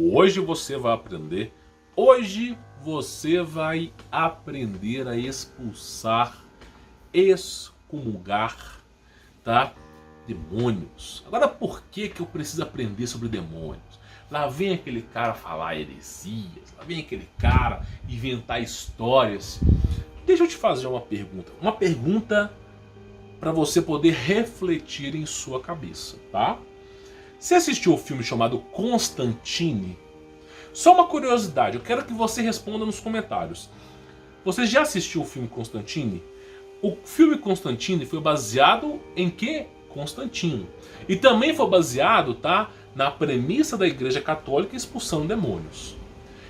Hoje você vai aprender. Hoje você vai aprender a expulsar, excomungar, tá? Demônios. Agora, por que eu preciso aprender sobre demônios? Lá vem aquele cara falar heresias, lá vem aquele cara inventar histórias. Deixa eu te fazer uma pergunta. Uma pergunta para você poder refletir em sua cabeça, tá? Você assistiu o filme chamado Constantine? Só uma curiosidade, eu quero que você responda nos comentários. Você já assistiu o filme Constantine? O filme Constantine foi baseado em quê? Constantino. E também foi baseado, tá, na premissa da Igreja Católica expulsando demônios.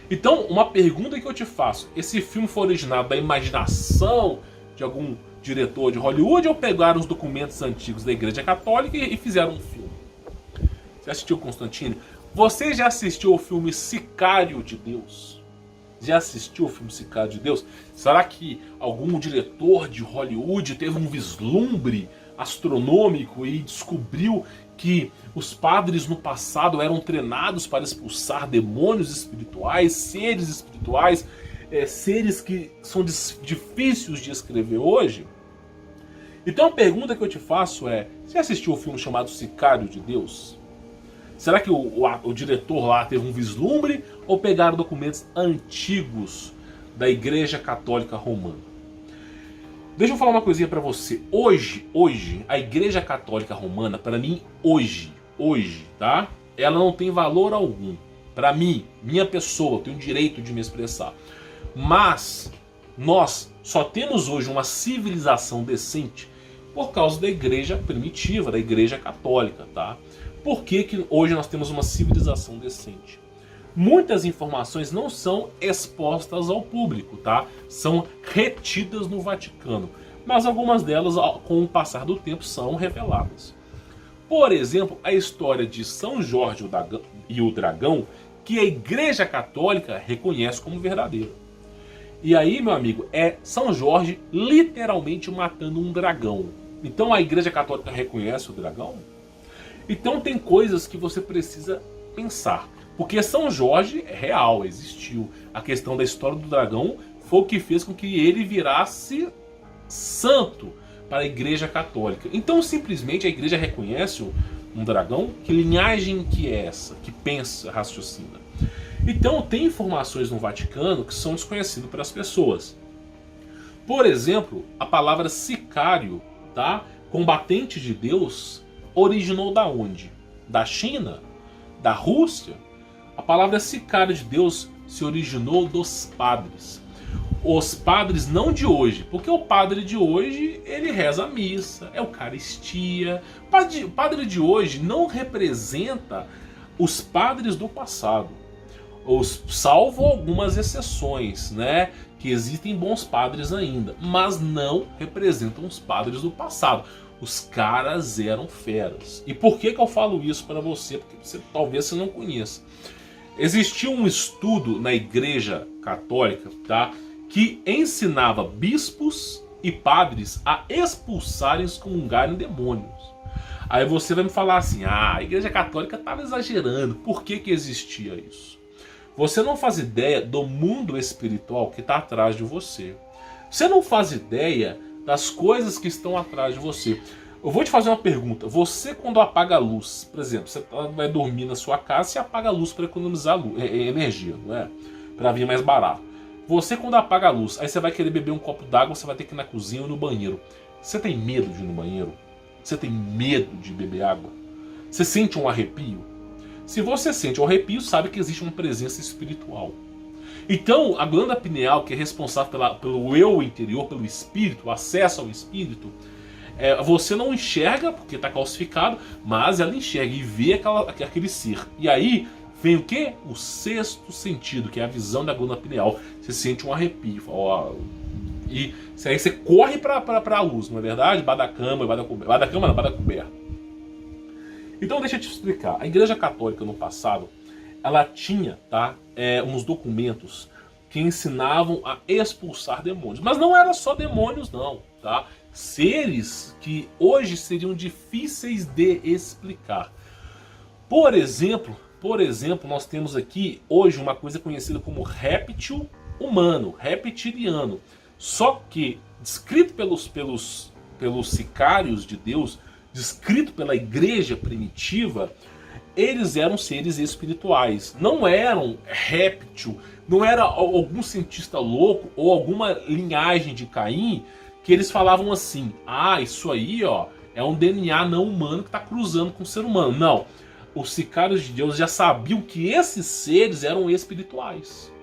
Então, uma pergunta que eu te faço: esse filme foi originado da imaginação de algum diretor de Hollywood ou pegaram os documentos antigos da Igreja Católica e fizeram um filme? Você assistiu Constantine? Você já assistiu o filme Sicário de Deus? Já assistiu o filme Sicário de Deus? Será que algum diretor de Hollywood teve um vislumbre astronômico e descobriu que os padres no passado eram treinados para expulsar demônios espirituais, seres que são difíceis de escrever hoje? Então a pergunta que eu te faço é: você assistiu o filme chamado Sicário de Deus? Será que o diretor lá teve um vislumbre ou pegaram documentos antigos da Igreja Católica Romana? Deixa eu falar uma coisinha pra você. Hoje, a Igreja Católica Romana, pra mim, hoje, tá? Ela não tem valor algum. Pra mim, minha pessoa, eu tenho o direito de me expressar. Mas nós só temos hoje uma civilização decente por causa da Igreja primitiva, da Igreja Católica, tá? Por que hoje nós temos uma civilização decente? Muitas informações não são expostas ao público, tá? São retidas no Vaticano. Mas algumas delas, com o passar do tempo, são reveladas. Por exemplo, a história de São Jorge e o Dragão, que a Igreja Católica reconhece como verdadeira. E aí, meu amigo, é São Jorge literalmente matando um dragão. Então a Igreja Católica reconhece o dragão? Então tem coisas que você precisa pensar. Porque São Jorge é real, existiu. A questão da história do dragão foi o que fez com que ele virasse santo para a Igreja Católica. Então simplesmente a Igreja reconhece um dragão? Que linhagem que é essa? Que pensa, raciocina? Então tem informações no Vaticano que são desconhecidas para as pessoas. Por exemplo, a palavra sicário, tá? Combatente de Deus, originou da onde? Da China? Da Rússia? A palavra sicário de Deus se originou dos padres. Os padres não de hoje, porque o padre de hoje, ele reza a missa, é Eucaristia. O padre de hoje não representa os padres do passado. Salvo algumas exceções, né? Que existem bons padres ainda, mas não representam os padres do passado. Os caras eram feras. E por que eu falo isso para você? Porque talvez você não conheça. Existia um estudo na Igreja Católica, tá, que ensinava bispos e padres a expulsarem e excomungarem demônios. Aí você vai me falar assim: a Igreja Católica estava exagerando. Por que existia isso? Você não faz ideia do mundo espiritual que está atrás de você. Você não faz ideia das coisas que estão atrás de você. Eu vou te fazer uma pergunta. Você, quando apaga a luz, por exemplo, você vai dormir na sua casa e apaga a luz para economizar energia, não é? Para vir mais barato. Você, quando apaga a luz, aí você vai querer beber um copo d'água, você vai ter que ir na cozinha ou no banheiro. Você tem medo de ir no banheiro? Você tem medo de beber água? Você sente um arrepio? Se você sente um arrepio, sabe que existe uma presença espiritual. Então, a glândula pineal, que é responsável pelo eu interior, pelo espírito, o acesso ao espírito, você não enxerga porque está calcificado, mas ela enxerga e vê aquele ser. E aí vem o quê? O sexto sentido, que é a visão da glândula pineal. Você sente um arrepio. E aí você corre para a luz, não é verdade? Embaixo da cama, embaixo da coberta. Então deixa eu te explicar. A Igreja Católica no passado, ela tinha, tá, uns documentos que ensinavam a expulsar demônios. Mas não era só demônios não, tá? Seres que hoje seriam difíceis de explicar. Por exemplo, por exemplo, nós temos aqui hoje uma coisa conhecida como réptil humano, reptiliano. Só que, descrito pelos sicários de Deus, descrito pela igreja primitiva, eles eram seres espirituais. Não eram réptil, não era algum cientista louco ou alguma linhagem de Caim que eles falavam assim: ah, isso aí ó, é um DNA não humano que está cruzando com o ser humano. Não. Os sicários de Deus já sabiam que esses seres eram espirituais.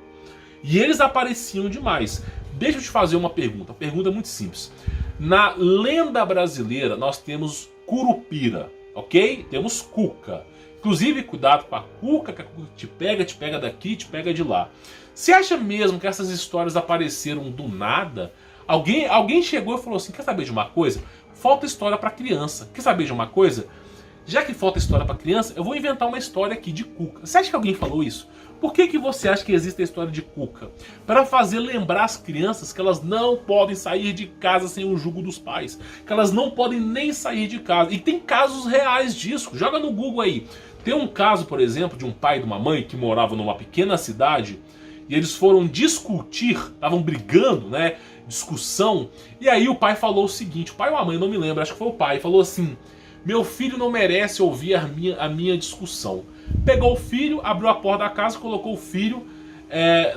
E eles apareciam demais. Deixa eu te fazer uma pergunta. A pergunta é muito simples. Na lenda brasileira, nós temos Curupira, ok? Temos Cuca. Inclusive, cuidado com a Cuca, que a Cuca te pega daqui, te pega de lá. Você acha mesmo que essas histórias apareceram do nada? Alguém chegou e falou assim: quer saber de uma coisa? Falta história para criança. Quer saber de uma coisa? Já que falta história para criança, eu vou inventar uma história aqui de Cuca. Você acha que alguém falou isso? Por que você acha que existe a história de Cuca? Para fazer lembrar as crianças que elas não podem sair de casa sem o jugo dos pais. Que elas não podem nem sair de casa. E tem casos reais disso. Joga no Google aí. Tem um caso, por exemplo, de um pai e de uma mãe que moravam numa pequena cidade. E eles foram discutir, estavam brigando, né? Discussão. E aí o pai falou o seguinte, o pai ou a mãe, não me lembro, acho que foi o pai, falou assim: meu filho não merece ouvir a minha discussão. Pegou o filho, abriu a porta da casa, colocou o filho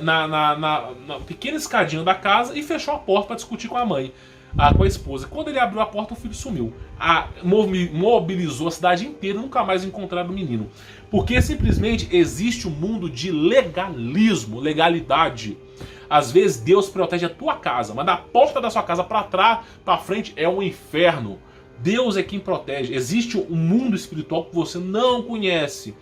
na pequena escadinha da casa e fechou a porta para discutir com a mãe, com a esposa. Quando ele abriu a porta, o filho sumiu. Mobilizou a cidade inteira, nunca mais encontraram o menino. Porque simplesmente existe um mundo de legalismo, legalidade. Às vezes Deus protege a tua casa, mas da porta da sua casa para trás, para frente é um inferno. Deus é quem protege. Existe um mundo espiritual que você não conhece.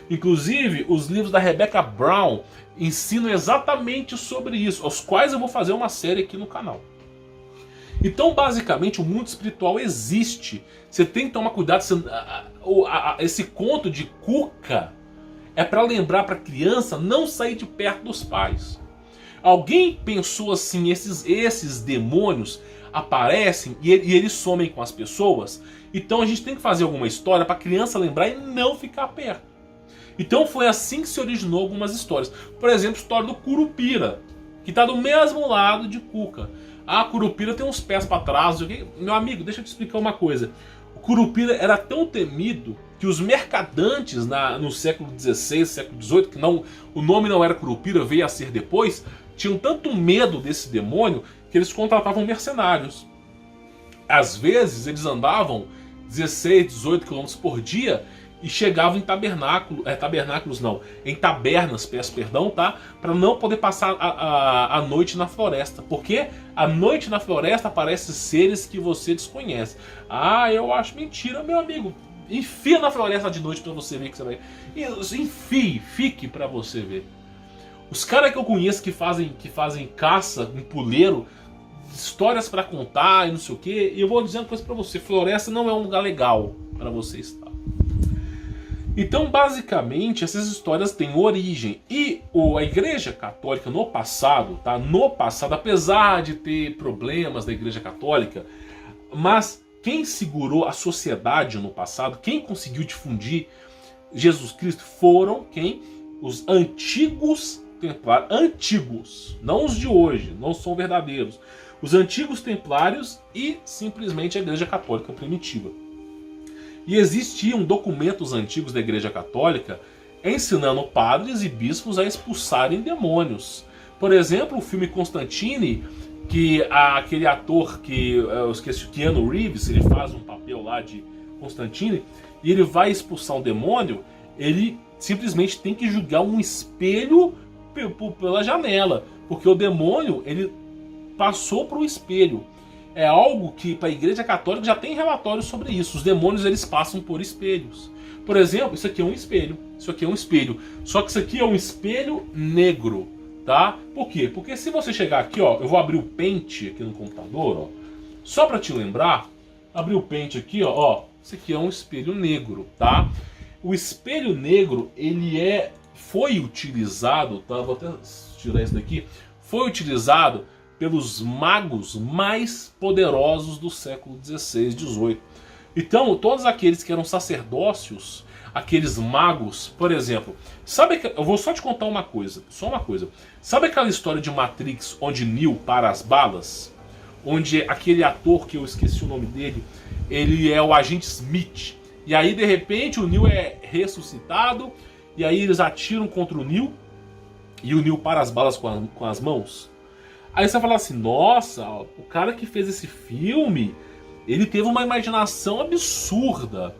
Inclusive, os livros da Rebecca Brown ensinam exatamente sobre isso, aos quais eu vou fazer uma série aqui no canal. Então, basicamente, o mundo espiritual existe. Você tem que tomar cuidado. Esse conto de Cuca é para lembrar para a criança não sair de perto dos pais. Alguém pensou assim: esses demônios aparecem e eles somem com as pessoas. Então a gente tem que fazer alguma história para a criança lembrar e não ficar perto. Então foi assim que se originou algumas histórias. Por exemplo, a história do Curupira, que está do mesmo lado de Cuca. A Curupira tem uns pés para trás. Meu amigo, deixa eu te explicar uma coisa. O Curupira era tão temido que os mercadantes no século XVI, século XVIII, que o nome não era Curupira, veio a ser depois, tinham tanto medo desse demônio que eles contratavam mercenários. Às vezes eles andavam 16, 18 km por dia e chegavam em em tabernas, peço perdão, tá? Para não poder passar a noite na floresta. Porque a noite na floresta aparecem seres que você desconhece. Ah, eu acho mentira, meu amigo. Enfia na floresta de noite para você ver que você vai. Fique para você ver. Os caras que eu conheço que fazem caça, um puleiro, histórias para contar e não sei o que, e eu vou dizer uma coisa para você: floresta não é um lugar legal para você estar. Então, basicamente, essas histórias têm origem. E a Igreja Católica no passado, tá? No passado, apesar de ter problemas da Igreja Católica, mas quem segurou a sociedade no passado, quem conseguiu difundir Jesus Cristo foram os antigos templários, antigos, não os de hoje, não são verdadeiros. Os antigos templários e simplesmente a Igreja Católica primitiva. E existiam documentos antigos da Igreja Católica ensinando padres e bispos a expulsarem demônios. Por exemplo, o filme Constantine, que aquele ator eu esqueci, Keanu Reeves, ele faz um papel lá de Constantine, e ele vai expulsar um demônio, ele simplesmente tem que jogar um espelho pela janela, porque o demônio, ele passou para o espelho. É algo que para a Igreja Católica já tem relatórios sobre isso. Os demônios, eles passam por espelhos. Por exemplo, isso aqui é um espelho. Isso aqui é um espelho. Só que isso aqui é um espelho negro, tá? Por quê? Porque se você chegar aqui, ó, eu vou abrir o Paint aqui no computador, ó. Só para te lembrar, abrir o Paint aqui, ó, isso aqui é um espelho negro, tá? O espelho negro, ele foi utilizado, tá? Vou até tirar isso daqui. Foi utilizado pelos magos mais poderosos do século XVI, XVIII. Então, todos aqueles que eram sacerdócios, aqueles magos, por exemplo. Sabe que eu vou só te contar uma coisa, só uma coisa. Sabe aquela história de Matrix onde Neo para as balas? Onde aquele ator que eu esqueci o nome dele, ele é o agente Smith. E aí de repente o Neo é ressuscitado e aí eles atiram contra o Neo e o Neo para as balas com as mãos. Aí você fala assim, nossa, o cara que fez esse filme, ele teve uma imaginação absurda.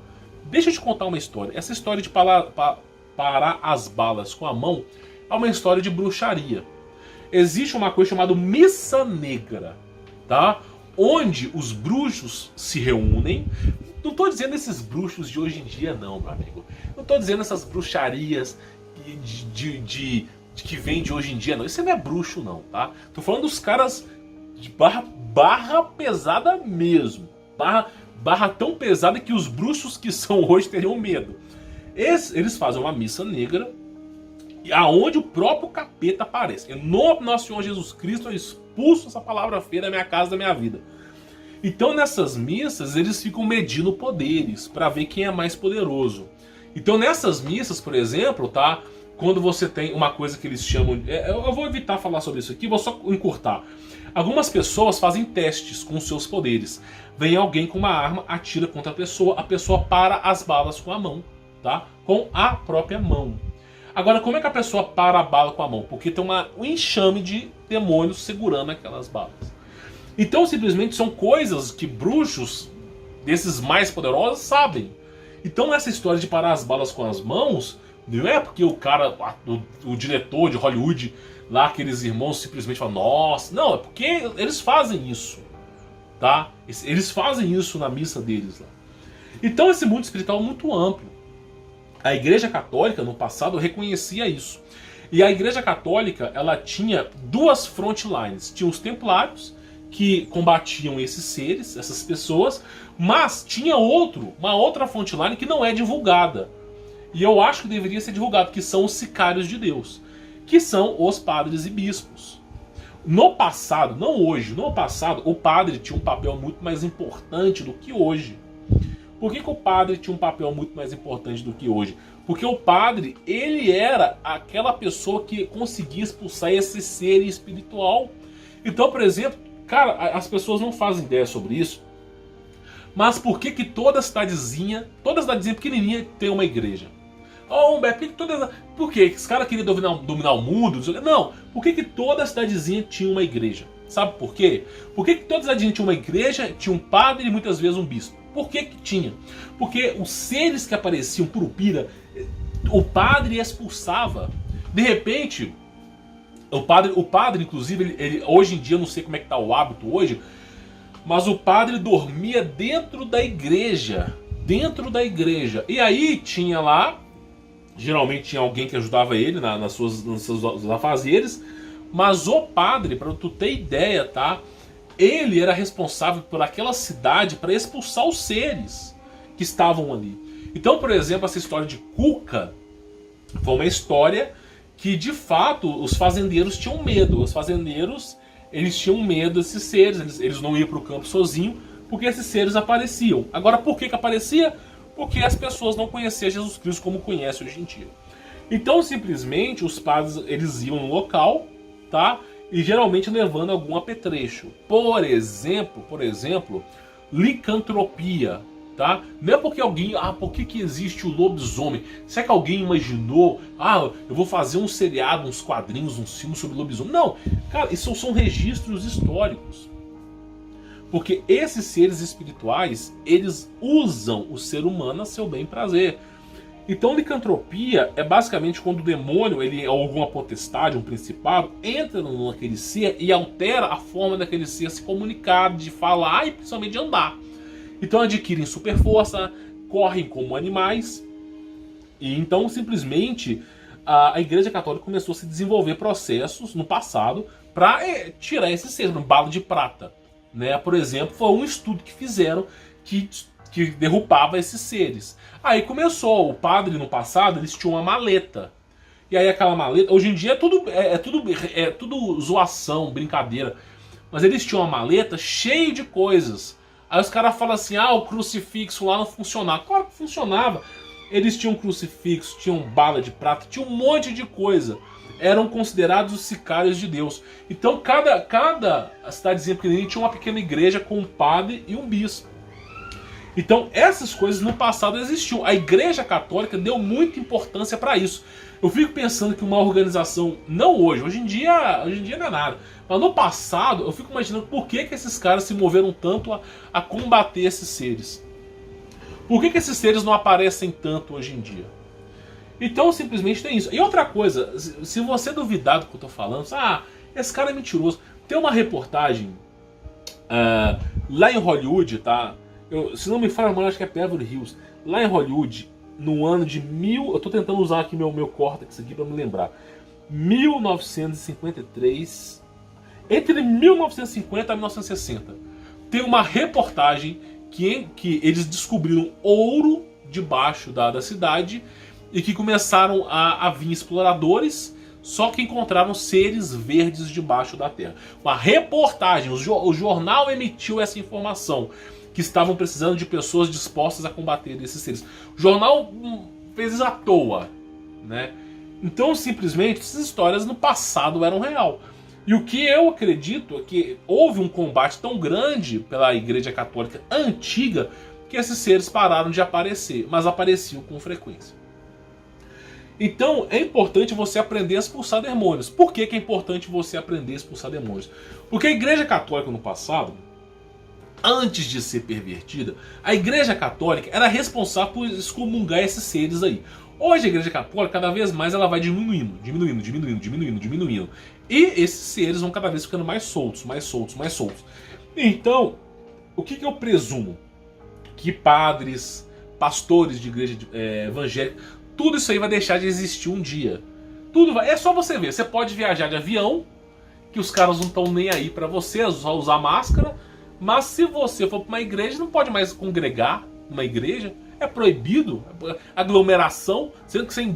Deixa eu te contar uma história. Essa história de parar as balas com a mão é uma história de bruxaria. Existe uma coisa chamada Missa Negra, tá? Onde os bruxos se reúnem. Não estou dizendo esses bruxos de hoje em dia não, meu amigo. Não estou dizendo essas bruxarias que vem de hoje em dia não. Isso não é bruxo não, tá? Tô falando dos caras de barra pesada mesmo. Barra tão pesada que os bruxos que são hoje teriam medo. Eles fazem uma missa negra aonde o próprio capeta aparece. Em nome do nosso Senhor Jesus Cristo, eu expulso essa palavra feia da minha casa, da minha vida. Então nessas missas eles ficam medindo poderes para ver quem é mais poderoso. Então nessas missas, por exemplo, tá? Quando você tem uma coisa que eles chamam... eu vou evitar falar sobre isso aqui, vou só encurtar. Algumas pessoas fazem testes com seus poderes. Vem alguém com uma arma, atira contra a pessoa para as balas com a mão, tá? Com a própria mão. Agora, como é que a pessoa para a bala com a mão? Porque tem um enxame de demônios segurando aquelas balas. Então, simplesmente, são coisas que bruxos, desses mais poderosos, sabem. Então, essa história de parar as balas com as mãos, não é porque o cara, o diretor de Hollywood, lá, aqueles irmãos, simplesmente falam, nossa, não, é porque eles fazem isso, tá? Eles fazem isso na missa deles lá. Então, esse mundo espiritual é muito amplo. A Igreja Católica, no passado, reconhecia isso. E a Igreja Católica, ela tinha duas frontlines. Tinha os templários, que combatiam esses seres, essas pessoas, mas tinha uma outra frontline que não é divulgada. E eu acho que deveria ser divulgado, que são os sicários de Deus, que são os padres e bispos. No passado, não hoje, no passado, o padre tinha um papel muito mais importante do que hoje. Por que o padre tinha um papel muito mais importante do que hoje? Porque o padre, ele era aquela pessoa que conseguia expulsar esse ser espiritual. Então, por exemplo, cara, as pessoas não fazem ideia sobre isso, mas por que toda cidadezinha pequenininha tem uma igreja? Oh, Humberto, por que esse cara queria dominar o mundo? Não, por que toda cidadezinha tinha uma igreja? Sabe por quê? Por que toda cidadezinha tinha uma igreja, tinha um padre e muitas vezes um bispo? Por que tinha? Porque os seres que apareciam Curupira, o padre expulsava. De repente, o padre inclusive, ele, hoje em dia, eu não sei como é que tá o hábito hoje, mas o padre dormia dentro da igreja. Dentro da igreja. E aí tinha lá, geralmente tinha alguém que ajudava ele nos seus afazeres, mas o padre, para tu ter ideia, tá? Ele era responsável por aquela cidade para expulsar os seres que estavam ali. Então, por exemplo, essa história de Cuca foi uma história que, de fato, os fazendeiros tinham medo. Os fazendeiros, eles tinham medo desses seres, eles não iam para o campo sozinho, porque esses seres apareciam. Agora, por que aparecia? Porque as pessoas não conheciam Jesus Cristo como conhecem hoje em dia. Então, simplesmente, os padres, eles iam no local, tá? E geralmente levando algum apetrecho. Por exemplo, licantropia, tá? Não é porque alguém, por que existe o lobisomem? Será que alguém imaginou, eu vou fazer um seriado, uns quadrinhos, um filme sobre lobisomem? Não, cara, isso são registros históricos. Porque esses seres espirituais, eles usam o ser humano a seu bem e prazer. Então, licantropia é basicamente quando o demônio, ou alguma potestade, um principado, entra naquele ser e altera a forma daquele ser se comunicar, de falar e principalmente de andar. Então adquirem super força, correm como animais. E então, simplesmente, a Igreja Católica começou a se desenvolver processos no passado para tirar esses seres, bala de prata. Né? Por exemplo, foi um estudo que fizeram que derrubava esses seres. Aí começou, o padre no passado, eles tinham uma maleta. E aí aquela maleta, hoje em dia é tudo zoação, brincadeira. Mas eles tinham uma maleta cheia de coisas. Aí os caras falam assim, o crucifixo lá não funcionava. Claro que funcionava. Eles tinham crucifixo, tinham bala de prata, tinham um monte de coisa. Eram considerados os sicários de Deus. Então cada cidadezinha pequenininha tinha uma pequena igreja com um padre e um bispo. Então essas coisas no passado existiam. A Igreja Católica deu muita importância para isso. Eu fico pensando que uma organização, não hoje em dia não é nada, mas no passado eu fico imaginando por que esses caras se moveram tanto a combater esses seres. Por que esses seres não aparecem tanto hoje em dia? Então simplesmente tem isso. E outra coisa, se você duvidar do que eu tô falando, esse cara é mentiroso. Tem uma reportagem lá em Hollywood, tá? Se não me falha, eu acho que é Beverly Hills. Lá em Hollywood, no ano de eu tô tentando usar aqui meu córtex aqui pra me lembrar. 1953. Entre 1950 e 1960. Tem uma reportagem que eles descobriram ouro debaixo da cidade e que começaram a vir exploradores, só que encontraram seres verdes debaixo da terra. Uma reportagem, o jornal emitiu essa informação, que estavam precisando de pessoas dispostas a combater esses seres. O jornal fez isso à toa, né? Então, simplesmente, essas histórias no passado eram real. E o que eu acredito é que houve um combate tão grande pela Igreja Católica antiga que esses seres pararam de aparecer, mas apareciam com frequência. Então é importante você aprender a expulsar demônios. Por que é importante você aprender a expulsar demônios? Porque a Igreja Católica no passado, antes de ser pervertida, a Igreja Católica era responsável por excomungar esses seres aí. Hoje a Igreja Católica, cada vez mais, ela vai diminuindo. E esses seres vão cada vez ficando mais soltos. Então, o que eu presumo? Que padres, pastores de igreja evangélica, tudo isso aí vai deixar de existir um dia. É só você ver. Você pode viajar de avião, que os caras não estão nem aí pra você, só usar máscara. Mas se você for para uma igreja, não pode mais congregar numa igreja. É proibido. Aglomeração. Sendo que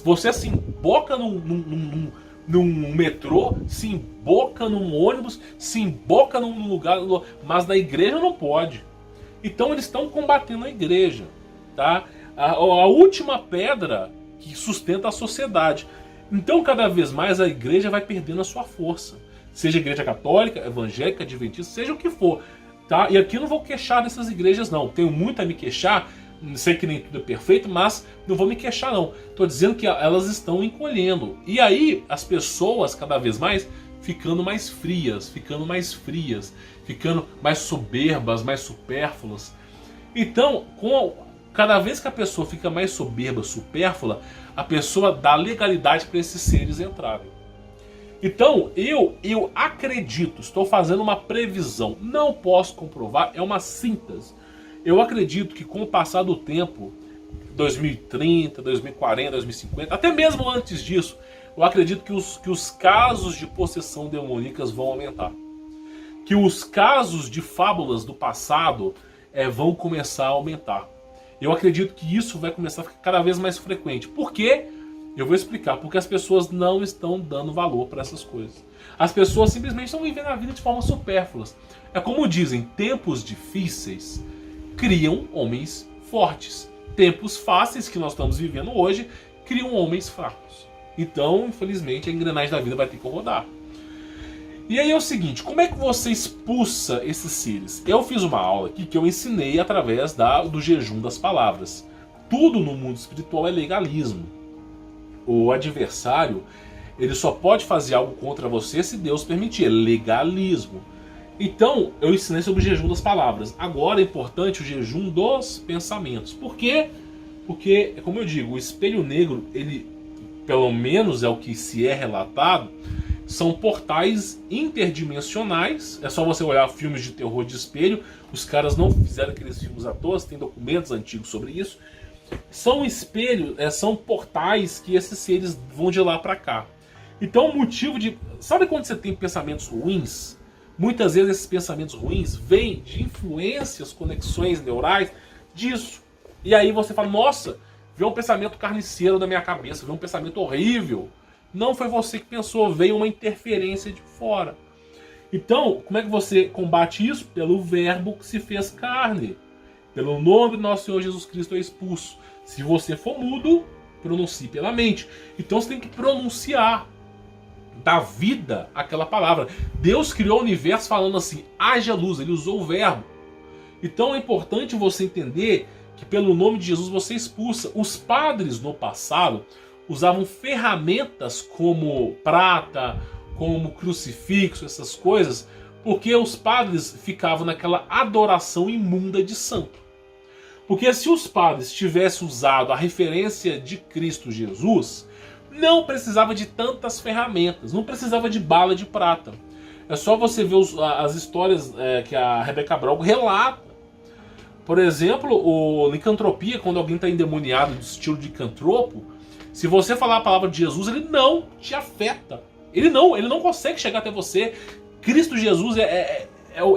você se emboca num metrô, se emboca num ônibus, se emboca num lugar. Mas na igreja não pode. Então eles estão combatendo a igreja. Tá? A última pedra que sustenta a sociedade. Então cada vez mais a igreja vai perdendo a sua força. Seja igreja católica, evangélica, adventista, seja o que for. Tá? E aqui eu não vou queixar dessas igrejas não. Tenho muito a me queixar. Sei que nem tudo é perfeito, mas não vou me queixar não. Estou dizendo que elas estão encolhendo. E aí as pessoas cada vez mais ficando mais frias, ficando mais soberbas, mais supérfluas. Então, cada vez que a pessoa fica mais soberba, supérflua, a pessoa dá legalidade para esses seres entrarem. Então, eu acredito, estou fazendo uma previsão, não posso comprovar, é uma síntese. Eu acredito que com o passar do tempo, 2030, 2040, 2050, até mesmo antes disso, eu acredito que os casos de possessão demoníacas vão aumentar. Que os casos de fábulas do passado vão começar a aumentar. Eu acredito que isso vai começar a ficar cada vez mais frequente. Por quê? Eu vou explicar. Porque as pessoas não estão dando valor para essas coisas. As pessoas simplesmente estão vivendo a vida de forma supérfluas. É como dizem, tempos difíceis criam homens fortes. Tempos fáceis que nós estamos vivendo hoje criam homens fracos. Então, infelizmente, a engrenagem da vida vai ter que rodar. E aí é o seguinte, como é que você expulsa esses seres? Eu fiz uma aula aqui que eu ensinei através do jejum das palavras. Tudo no mundo espiritual é legalismo. O adversário, ele só pode fazer algo contra você se Deus permitir. É legalismo. Então, eu ensinei sobre o jejum das palavras. Agora é importante o jejum dos pensamentos. Por quê? Porque, como eu digo, o espelho negro, ele, pelo menos é o que se é relatado, são portais interdimensionais. É só você olhar filmes de terror de espelho. Os caras não fizeram aqueles filmes à toa, tem documentos antigos sobre isso. São espelhos, são portais que esses seres vão de lá para cá. Então o motivo de... Sabe quando você tem pensamentos ruins? Muitas vezes esses pensamentos ruins vêm de influências, conexões neurais disso. E aí você fala, nossa, veio um pensamento carniceiro da minha cabeça, veio um pensamento horrível. Não foi você que pensou, veio uma interferência de fora. Então, como é que você combate isso? Pelo verbo que se fez carne. Pelo nome do nosso Senhor Jesus Cristo é expulso. Se você for mudo, pronuncie pela mente. Então você tem que pronunciar, dar vida àquela palavra. Deus criou o universo falando assim, haja luz, ele usou o verbo. Então é importante você entender que pelo nome de Jesus você expulsa. Os padres no passado usavam ferramentas como prata, como crucifixo, essas coisas, porque os padres ficavam naquela adoração imunda de santo. Porque se os padres tivessem usado a referência de Cristo Jesus, não precisava de tantas ferramentas, não precisava de bala de prata. É só você ver as histórias que a Rebecca Brown relata. Por exemplo, o licantropia, quando alguém está endemoniado do estilo de licantropo, se você falar a palavra de Jesus, ele não te afeta. Ele não consegue chegar até você. Cristo Jesus é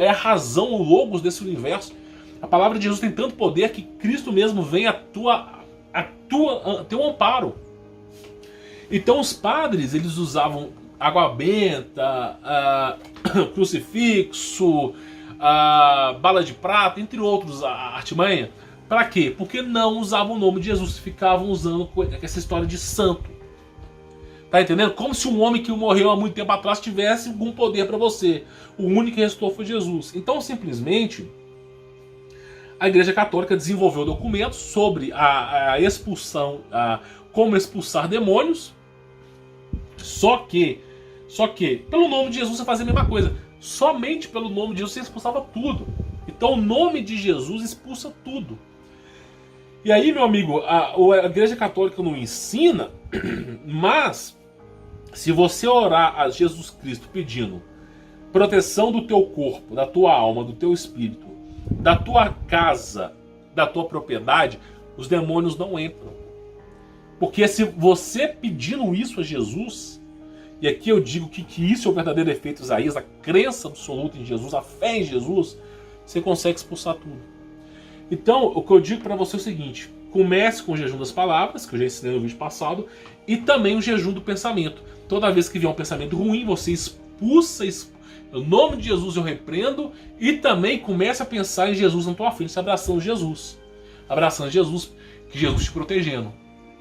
a razão, o logos desse universo. A palavra de Jesus tem tanto poder que Cristo mesmo vem a teu amparo. Então os padres, eles usavam água benta, crucifixo, bala de prata, entre outros, artimanha. Para quê? Porque não usavam o nome de Jesus, ficavam usando essa história de santo. Tá entendendo? Como se um homem que morreu há muito tempo atrás tivesse algum poder para você. O único que restou foi Jesus. Então, simplesmente, a Igreja Católica desenvolveu documentos sobre a expulsão, como expulsar demônios. Só que, pelo nome de Jesus você fazia a mesma coisa. Somente pelo nome de Jesus você expulsava tudo. Então, o nome de Jesus expulsa tudo. E aí, meu amigo, a Igreja Católica não ensina, mas se você orar a Jesus Cristo pedindo proteção do teu corpo, da tua alma, do teu espírito, da tua casa, da tua propriedade, os demônios não entram. Porque se você pedindo isso a Jesus, e aqui eu digo que isso é o verdadeiro efeito Isaías, a crença absoluta em Jesus, a fé em Jesus, você consegue expulsar tudo. Então, o que eu digo para você é o seguinte: comece com o jejum das palavras, que eu já ensinei no vídeo passado, e também o jejum do pensamento. Toda vez que vier um pensamento ruim, você expulsa, no nome de Jesus eu repreendo, e também comece a pensar em Jesus na tua frente, abraçando Jesus. Abraçando Jesus, que Jesus te protegendo.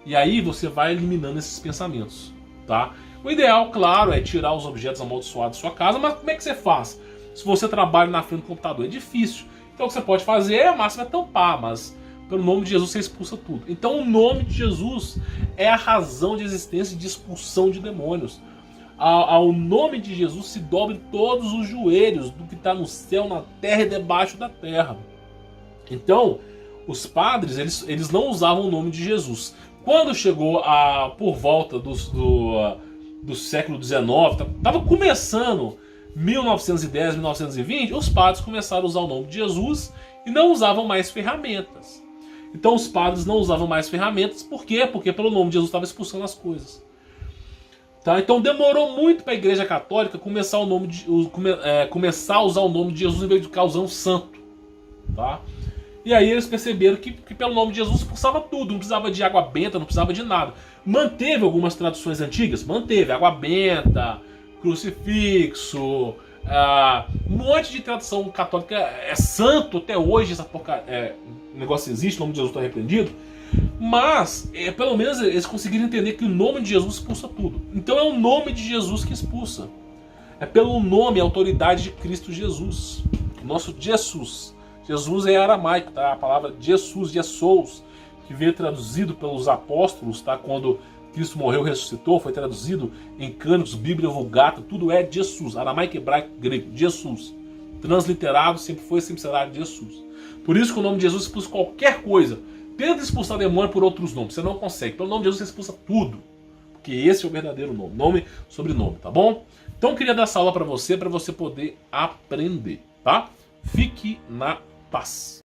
E aí você vai eliminando esses pensamentos, tá? O ideal, claro, é tirar os objetos amaldiçoados da sua casa, mas como é que você faz? Se você trabalha na frente do computador, é difícil. Então o que você pode fazer, a máxima é tampar, mas pelo nome de Jesus você expulsa tudo. Então o nome de Jesus é a razão de existência e de expulsão de demônios. Ao nome de Jesus se dobrem todos os joelhos do que está no céu, na terra e debaixo da terra. Então, os padres, eles não usavam o nome de Jesus. Quando chegou por volta do século XIX, estava começando 1910, 1920, os padres começaram a usar o nome de Jesus e não usavam mais ferramentas. Então os padres não usavam mais ferramentas, por quê? Porque pelo nome de Jesus estava expulsando as coisas. Tá? Então demorou muito para a Igreja Católica começar a usar o nome de Jesus em vez de ficar usando santo. Tá? E aí eles perceberam que pelo nome de Jesus expulsava tudo, não precisava de água benta, não precisava de nada. Manteve algumas traduções antigas? Manteve, água benta, crucifixo, um monte de tradução católica é santo até hoje, o negócio existe, o nome de Jesus está repreendido, mas pelo menos eles conseguiram entender que o nome de Jesus expulsa tudo. Então é o nome de Jesus que expulsa, é pelo nome, a autoridade de Cristo Jesus, o nosso Jesus. Jesus é aramaico, tá? A palavra Jesus, que veio traduzido pelos apóstolos, tá? Quando Cristo morreu, ressuscitou, foi traduzido em Cânicos, Bíblia Vulgata, tudo é Jesus, aramaico, hebraico, grego, Jesus. Transliterado, sempre foi, sempre será Jesus. Por isso que o nome de Jesus expulsa qualquer coisa. Tenta expulsar demônio por outros nomes, você não consegue. Pelo nome de Jesus você expulsa tudo, porque esse é o verdadeiro nome, nome, sobrenome, tá bom? Então eu queria dar essa aula para você poder aprender, tá? Fique na paz.